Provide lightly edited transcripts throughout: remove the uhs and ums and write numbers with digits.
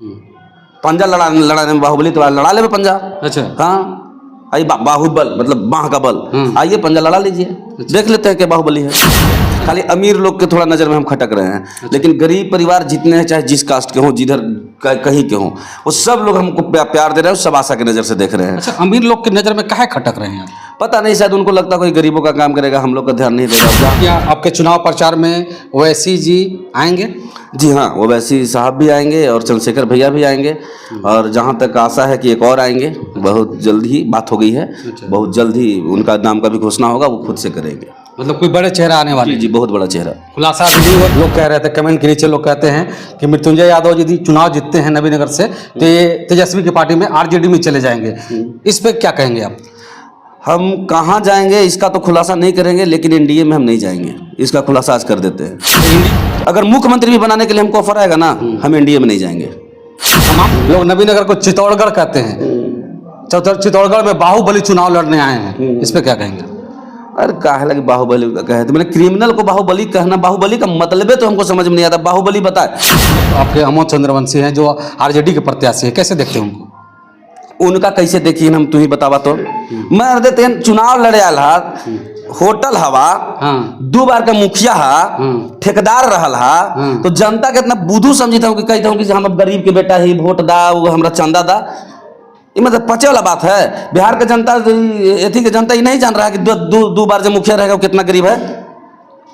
पंजा लड़ाने में बाहुबली तो लड़ा ले पंजा। अच्छा। हाँ आइए बाहुबल मतलब बाह का बल, आइए पंजा लड़ा लीजिए। देख लेते हैं कि बाहुबली है। खाली अमीर लोग के थोड़ा नज़र में हम खटक रहे हैं, लेकिन गरीब परिवार जितने हैं, चाहे जिस कास्ट के हों, जिधर कहीं के हों, वो सब लोग हमको प्यार दे रहे हैं, सब आशा की नज़र से देख रहे हैं। अच्छा, अमीर लोग की नज़र में काहे खटक रहे हैं? पता नहीं, शायद उनको लगता कोई गरीबों का काम करेगा, हम लोग का ध्यान नहीं देगा। क्या आपके चुनाव प्रचार में ओवैसी जी आएंगे? जी हाँ, ओवैसी साहब भी आएंगे और चंद्रशेखर भैया भी आएंगे, और जहाँ तक आशा है कि एक और आएंगे, बहुत जल्द ही बात हो गई है। बहुत जल्द ही उनका नाम का भी घोषणा होगा, वो खुद से करेंगे। मतलब कोई बड़े चेहरा आने वाले? जी, बहुत बड़ा चेहरा। खुलासा भी नहीं हुआ। लोग कह रहे थे, कमेंट के नीचे लोग कहते हैं कि मृत्युंजय यादव यदि चुनाव जीतते हैं नवीनगर से तो ये तेजस्वी की पार्टी में आरजेडी में चले जाएंगे। इस पे क्या कहेंगे आप? हम कहाँ जाएंगे इसका तो खुलासा नहीं करेंगे, लेकिन एनडीए में हम नहीं जाएंगे, इसका खुलासा आज कर देते हैं। अगर मुख्यमंत्री भी बनाने के लिए हमको ऑफर आएगा ना, हम एनडीए में नहीं जाएंगे। तमाम लोग नवीनगर को चित्तौड़गढ़ कहते हैं, चित्तौड़गढ़ में बाहुबली चुनाव लड़ने आए हैं, इस पे क्या कहेंगे? अरे काहे लगे बाहुबली कहे, तो मैंने क्रिमिनल को बाहुबली कहना, बाहुबली का मतलब तो हमको समझ में नहीं आता। बाहुबली बताए। आपके अमोद चंद्रवंशी हैं जो आरजेडी के प्रत्याशी है, कैसे देखते हैं उनको? उनका कैसे देखिए हम, तू ही बतावा तो। मैं देते हैं चुनाव लड़े आला, होटल हवा, 2 बार का मुखिया हा, ठेकेदार रहल हा, तो जनता के इतना बुद्धू समझता हूँ कि कहता हूँ कि हम गरीब के बेटा ही वोट दा, वो हमरा चंदा दा। ये मतलब पचे वाला बात है। बिहार के जनता, एथी के जनता ये नहीं जान रहा है कि दो बार जो मुखिया रहेगा वो कितना गरीब है,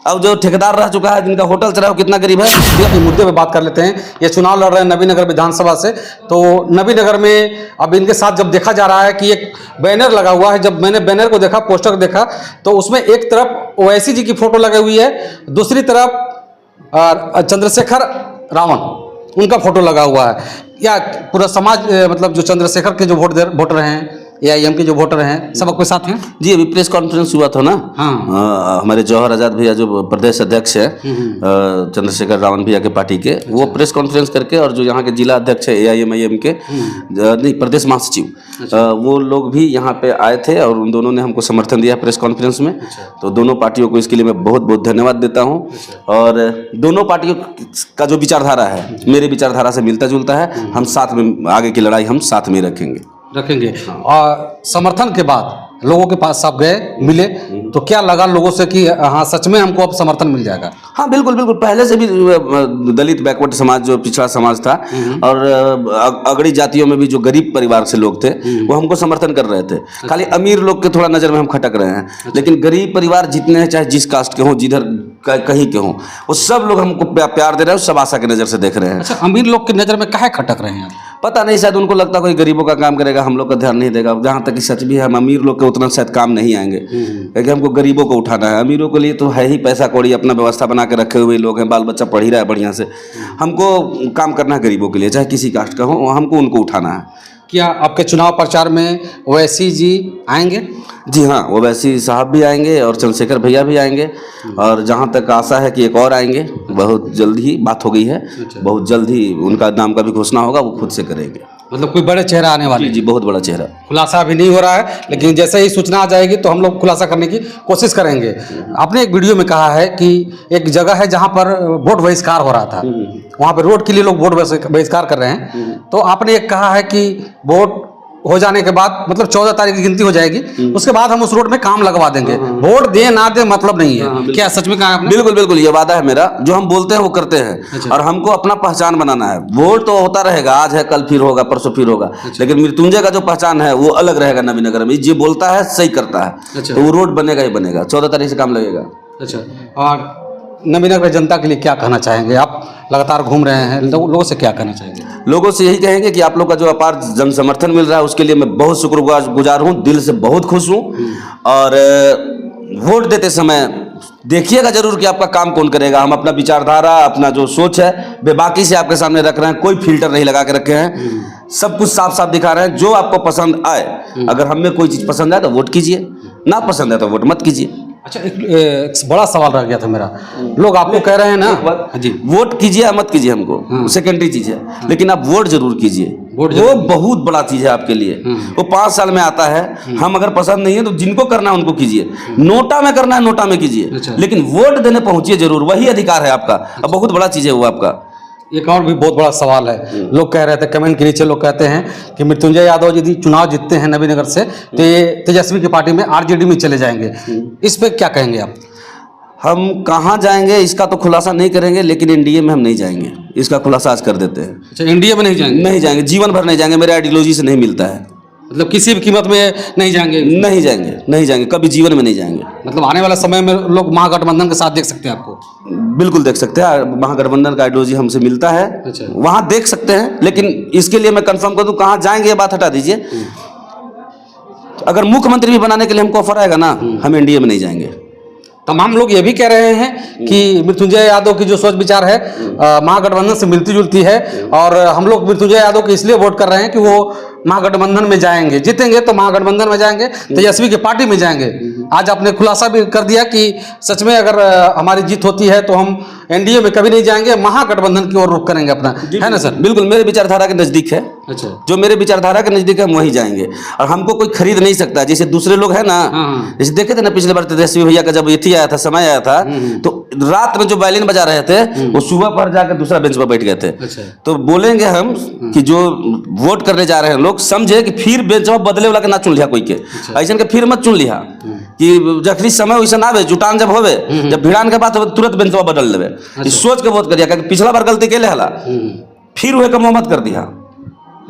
अब जो ठेकेदार रह चुका है, जिनका होटल चला है, वो कितना गरीब है। अपने मुद्दे पे बात कर लेते हैं। ये चुनाव लड़ रहे हैं नवीनगर विधानसभा से, तो नवीनगर में अब इनके साथ जब देखा जा रहा है कि एक बैनर लगा हुआ है, जब मैंने बैनर को देखा, पोस्टर देखा, तो उसमें एक तरफ ओवैसी जी की फोटो लगी हुई है, दूसरी तरफ चंद्रशेखर रावण उनका फोटो लगा हुआ है। या पूरा समाज मतलब जो चंद्रशेखर के जो वोटर हैं, एआईएम के जो वोटर हैं, सब आपके साथ हैं? जी, अभी प्रेस कॉन्फ्रेंस हुआ था ना। हमारे जौहर आज़ाद भैया जो प्रदेश अध्यक्ष है चंद्रशेखर रावण भैया के पार्टी के, वो प्रेस कॉन्फ्रेंस करके, और जो यहाँ के जिला अध्यक्ष है एआईएम के नहीं, प्रदेश महासचिव, वो लोग भी यहाँ पे आए थे, और उन दोनों ने हमको समर्थन दिया प्रेस कॉन्फ्रेंस में। तो दोनों पार्टियों को इसके लिए मैं बहुत बहुत धन्यवाद देता हूँ। और दोनों पार्टियों का जो विचारधारा है मेरे विचारधारा से मिलता जुलता है। हम साथ में आगे की लड़ाई हम साथ में रखेंगे। और समर्थन के बाद लोगों के पास आप गए, मिले, तो क्या लगा लोगों से कि हाँ सच में हमको अब समर्थन मिल जाएगा? हाँ बिल्कुल बिल्कुल। पहले से भी दलित बैकवर्ड समाज, जो पिछड़ा समाज था, और अगड़ी जातियों में भी जो गरीब परिवार से लोग थे, वो हमको समर्थन कर रहे थे। खाली अमीर लोग के थोड़ा नज़र में हम खटक रहे हैं, लेकिन गरीब परिवार जितने हैं, चाहे जिस कास्ट के हों, जिधर कहीं के हों, वो सब लोग हमको प्यार दे रहे हैं, सब आशा की नज़र से देख रहे हैं। अच्छा, अमीर लोग की नज़र में काहे खटक रहे हैं? पता नहीं, शायद उनको लगता कोई गरीबों का काम करेगा, हम लोग का ध्यान नहीं देगा। जहाँ तक कि सच भी है, हम अमीर लोग के उतना शायद काम नहीं आएंगे, क्योंकि हमको गरीबों को उठाना है। अमीरों के लिए तो है ही पैसा कौड़ी, अपना व्यवस्था बना के रखे हुए लोग हैं, बाल बच्चा पढ़ ही रहा है बढ़िया से। हमको काम करना है गरीबों के लिए, चाहे किसी कास्ट का हो, हमको उनको उठाना है। क्या आपके चुनाव प्रचार में ओवैसी जी आएंगे? जी हाँ, ओवैसी साहब भी आएंगे और चंद्रशेखर भैया भी आएंगे, और जहाँ तक आशा है कि एक और आएंगे, बहुत जल्द ही बात हो गई है। बहुत जल्द ही उनका नाम का भी घोषणा होगा, वो खुद से करेंगे। मतलब कोई बड़े चेहरा आने वाले? जी, बहुत बड़ा चेहरा। खुलासा अभी नहीं हो रहा है, लेकिन जैसे ही सूचना आ जाएगी तो हम लोग खुलासा करने की कोशिश करेंगे। आपने एक वीडियो में कहा है कि एक जगह है जहां पर वोट बहिष्कार हो रहा था, वहां पर रोड के लिए लोग वोट बहिष्कार कर रहे हैं, तो आपने एक कहा है कि वोट हो जाने के बाद, मतलब 14 तारीख की गिनती हो जाएगी, उसके बाद हम उस रोड में काम लगवा देंगे। वोट दे ना दे मतलब नहीं है। क्या सच में कहा आपने? बिल्कुल बिल्कुल, ये वादा है मेरा। जो हम बोलते हैं वो करते हैं। और हमको अपना पहचान बनाना है। वोट तो होता रहेगा, आज है, कल फिर होगा, परसों फिर होगा, लेकिन मृत्युंजय का जो पहचान है वो अलग रहेगा नवीनगर में। जो बोलता है सही करता है, तो वो रोड बनेगा ही बनेगा। 14 तारीख से काम लगेगा। अच्छा, और नवीनगर जनता के लिए क्या कहना चाहेंगे? आप लगातार घूम रहे हैं, लोगों से क्या कहना चाहेंगे? लोगों से यही कहेंगे कि आप लोग का जो अपार जन समर्थन मिल रहा है, उसके लिए मैं बहुत शुक्रगुजार हूँ, दिल से बहुत खुश हूँ। और वोट देते समय देखिएगा जरूर कि आपका काम कौन करेगा। हम अपना विचारधारा, अपना जो सोच है, बेबाकी से आपके सामने रख रहे हैं। कोई फिल्टर नहीं लगा के रखे हैं, सब कुछ साफ साफ दिखा रहे हैं। जो आपको पसंद आए, अगर हमें कोई चीज़ पसंद आए तो वोट कीजिए, ना पसंद है तो वोट मत कीजिए। अच्छा, एक बड़ा सवाल रह गया था मेरा। लोग आपको कह रहे हैं ना जी, वोट कीजिए या मत कीजिए, हमको सेकेंडरी चीज़ है, लेकिन आप वोट जरूर कीजिए। वो बहुत बड़ा चीज़ है आपके लिए। वो 5 साल में आता है। हम अगर पसंद नहीं है तो जिनको करना है उनको कीजिए। नोटा में करना है नोटा में कीजिए, लेकिन वोट देने पहुंचिए जरूर, वही अधिकार है आपका। अब बहुत बड़ा चीज़ है वो आपका। एक और भी बहुत बड़ा सवाल है, लोग कह रहे थे कमेंट के नीचे, लोग कहते हैं कि मृत्युंजय यादव यदि चुनाव जीतते हैं नबीनगर से तो ये तेजस्वी की पार्टी में आरजेडी में चले जाएंगे। इस पे क्या कहेंगे आप? हम कहाँ जाएंगे इसका तो खुलासा नहीं करेंगे, लेकिन एनडीए में हम नहीं जाएंगे, इसका खुलासा आज कर देते हैं। अच्छा, एनडीए में नहीं जाएंगे? नहीं जाएंगे, जीवन भर नहीं जाएंगे, मेरे आइडियोलॉजी से नहीं मिलता है। मतलब किसी भी कीमत में नहीं जाएंगे? नहीं जाएंगे, नहीं जाएंगे, कभी जीवन में नहीं जाएंगे। मतलब आने वाला समय में लोग महागठबंधन के साथ देख सकते हैं आपको? बिल्कुल देख सकते हैं, महागठबंधन का आइडियोलॉजी हमसे मिलता है। अच्छा। वहाँ देख सकते हैं, लेकिन इसके लिए मैं कंफर्म कर दूं कहाँ जाएंगे ये बात हटा दीजिए। अगर मुख्यमंत्री भी बनाने के लिए हमको ऑफर आएगा ना, हम एनडीए में नहीं जाएंगे। तमाम लोग ये भी कह रहे हैं कि मृत्युंजय यादव की जो सोच विचार है महागठबंधन से मिलती जुलती है, और हम लोग मृत्युंजय यादव को इसलिए वोट कर रहे हैं कि वो महागठबंधन में जाएंगे, जीतेंगे तो महागठबंधन में जाएंगे, तेजस्वी की पार्टी में जाएंगे। आज आपने खुलासा भी कर दिया कि सच में अगर हमारी जीत होती है तो हम एनडीए में कभी नहीं जाएंगे, महागठबंधन की ओर रुख करेंगे अपना, है ना सर? बिल्कुल मेरे विचारधारा के नजदीक है। अच्छा, जो मेरे विचारधारा के नजदीक है हम वहीं जाएंगे, और हमको कोई खरीद नहीं सकता। जैसे दूसरे लोग हैं ना, जैसे देखे थे ना पिछले बार तेजस्वी भैया का जब ये आया था, समय आया था, तो रात में जो वायलिन बजा रहे थे वो सुबह पर जाकर दूसरा बेंच पर बैठ गए थे। अच्छा। तो बोलेंगे हम कि जो वोट करने जा रहे हैं लोग समझे कि फिर बेंच पर बदले वाला के ना चुन लिया कोई के, ऐसा के फिर मत चुन लिया कि जखरी समय वैसा ना आवे, जुटान जब होवे, जब भिड़ान के बात हो तुरंत बेंच पर बदल लेवे। इस सोच के वोट करिया, क्योंकि पिछला बार गलती के ले हला, फिर वह कम मत कर दिया।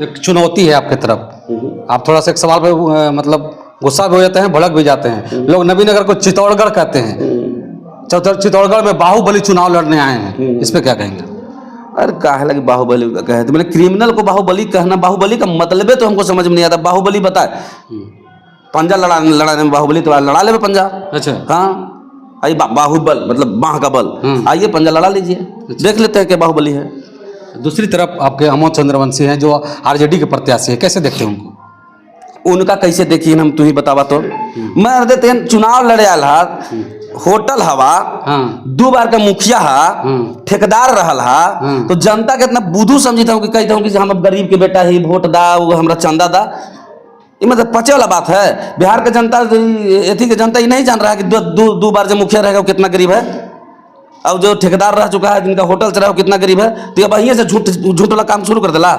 एक चुनौती है आपके तरफ, आप थोड़ा सा एक सवाल पे मतलब गुस्सा भी हो जाते हैं, भड़क भी जाते हैं। लोग नबीनगर को चित्तौड़गढ़ कहते हैं, चित्तौड़गढ़ में बाहुबली चुनाव लड़ने आए हैं, इस पे क्या कहेंगे? अरे काहे लगे बाहुबली कहे थे, मैंने क्रिमिनल को बाहुबली कहना, बाहुबली का मतलब तो हमको समझ में नहीं आता। बाहुबली बताए, पंजा लड़ाने में बाहुबली तो लड़ा ले पंजा। अच्छा, हाँ, आइए बाहुबल मतलब बाह का बल, आइए पंजा लड़ा लीजिए, देख लेते हैं क्या बाहुबली है। दूसरी तरफ आपके अमोद चंद्रवंशी हैं जो आरजेडी के प्रत्याशी है, कैसे देखते हैं उनको? उनका कैसे देखिए हम तुम्हें बतावा तो, मैं देते हैं चुनाव लड़े आल हा, होटल हवा, 2 बार का मुखिया हा, ठेकेदार रहल हा, तो जनता के इतना बुद्धू समझता हूँ कि कहता हूँ कि हम गरीब के बेटा ही वोट दा, वो हमरा चंदा दा। ये मतलब पचे वाला बात है। बिहार के जनता, एथी के जनता ये नहीं जान रहा है कि दो बार जो मुखिया रहेगा वो कितना गरीब है, अब जो ठेकेदार रह चुका है, जिनका होटल चला है वो कितना गरीब है। तो अब यहीं से झूठ वाला काम शुरू कर दिला।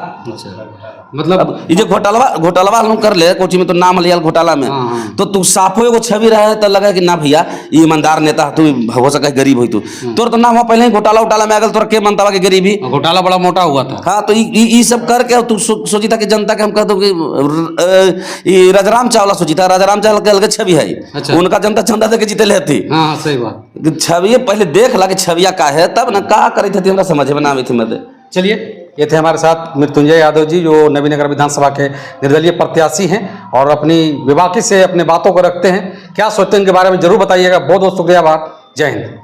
मतलब ये जो घोटाला हम कर ले कोची में, तो नाम लिया घोटाला में, तो तू साफो एगो छवि रहे तो लगा कि ना भैया ये ईमानदार नेता तू, हो सका गरीब हो तू, तोर तो नाम पहले ही घोटाला उटाला में आ गल, तोरा के मनता कि गरीबी, घोटाला बड़ा मोटा हुआ था। हाँ, तो ये सब करके तू सोची था कि जनता के हम कह दो कि राजाराम चावला सोची था, राजाराम चावला के अलग छवि है। अच्छा। उनका जनता चंदा दे के जीते लेती। हाँ, सही बात। छवि पहले देख ला कि छविया का है, तब ना का करे थे हमरा समझ में ना आवे थी मत। चलिए, ये थे हमारे साथ मृत्युंजय यादव जी जो नबीनगर विधानसभा के निर्दलीय प्रत्याशी हैं और अपनी बेबाकी से अपने बातों को रखते हैं। क्या सोचते हैं इनके बारे में जरूर बताइएगा। बहुत बहुत शुक्रिया, जय हिंद।